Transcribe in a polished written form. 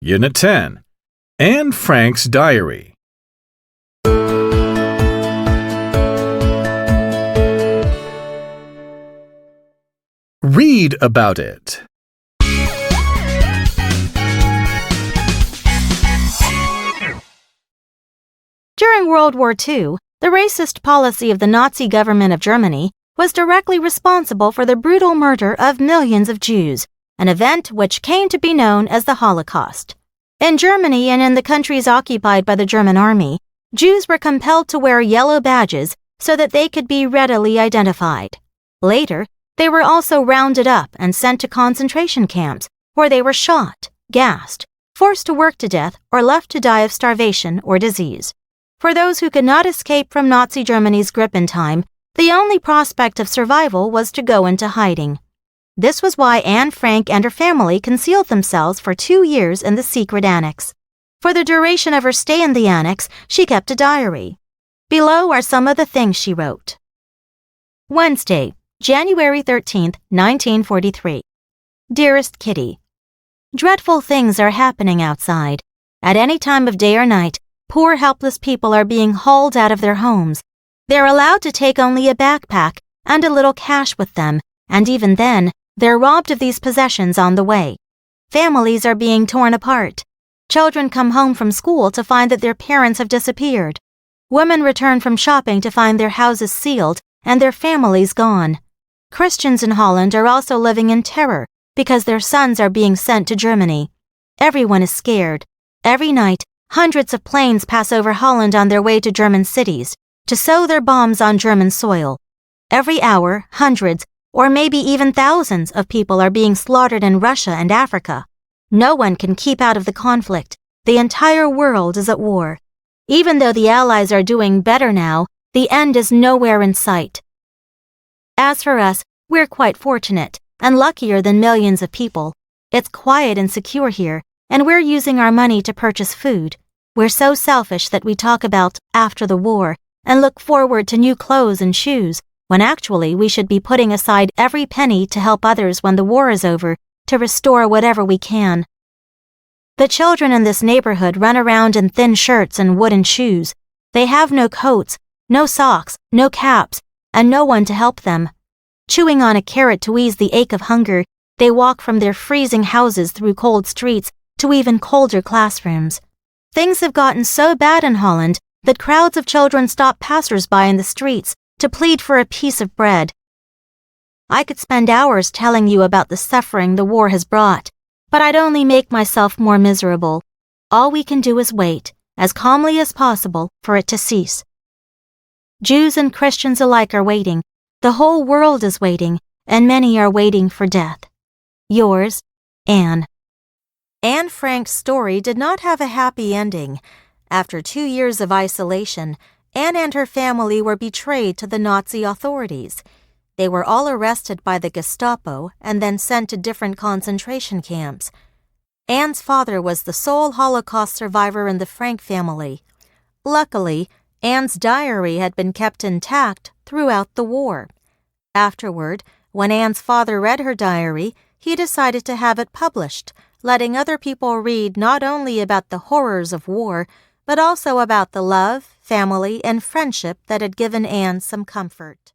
Unit 10. Anne Frank's Diary. Read about it. During World War II, the racist policy of the Nazi government of Germany was directly responsible for the brutal murder of millions of Jews, an event which came to be known as the Holocaust. In Germany and in the countries occupied by the German army, Jews were compelled to wear yellow badges so that they could be readily identified. Later, they were also rounded up and sent to concentration camps where they were shot, gassed, forced to work to death, or left to die of starvation or disease. For those who could not escape from Nazi Germany's grip in time, the only prospect of survival was to go into hiding. This was why Anne Frank and her family concealed themselves for 2 years in the secret annex. For the duration of her stay in the annex, she kept a diary. Below are some of the things she wrote. Wednesday, January 13, 1943. Dearest Kitty, dreadful things are happening outside. At any time of day or night, poor helpless people are being hauled out of their homes. They're allowed to take only a backpack and a little cash with them, and even then, they're robbed of these possessions on the way. Families are being torn apart. Children come home from school to find that their parents have disappeared. Women return from shopping to find their houses sealed and their families gone. Christians in Holland are also living in terror because their sons are being sent to Germany. Everyone is scared. Every night, hundreds of planes pass over Holland on their way to German cities to sow their bombs on German soil. Every hour, hundreds, or maybe even thousands of people are being slaughtered in Russia and Africa. No one can keep out of the conflict. The entire world is at war. Even though the Allies are doing better now, the end is nowhere in sight. As for us, we're quite fortunate and luckier than millions of people. It's quiet and secure here, and we're using our money to purchase food. We're so selfish that we talk about after the war and look forward to new clothes and shoes, when actually we should be putting aside every penny to help others when the war is over, to restore whatever we can. The children in this neighborhood run around in thin shirts and wooden shoes. They have no coats, no socks, no caps, and no one to help them. Chewing on a carrot to ease the ache of hunger, they walk from their freezing houses through cold streets to even colder classrooms. Things have gotten so bad in Holland that crowds of children stop passers-by in the streets to plead for a piece of bread. I could spend hours telling you about the suffering the war has brought, but I'd only make myself more miserable. All we can do is wait, as calmly as possible, for it to cease. Jews and Christians alike are waiting. The whole world is waiting, and many are waiting for death. Yours, Anne. Anne Frank's story did not have a happy ending. After 2 years of isolation, Anne and her family were betrayed to the Nazi authorities. They were all arrested by the Gestapo and then sent to different concentration camps. Anne's father was the sole Holocaust survivor in the Frank family. Luckily, Anne's diary had been kept intact throughout the war. Afterward, when Anne's father read her diary, he decided to have it published, letting other people read not only about the horrors of war, but also about the love, family, and friendship that had given Anne some comfort.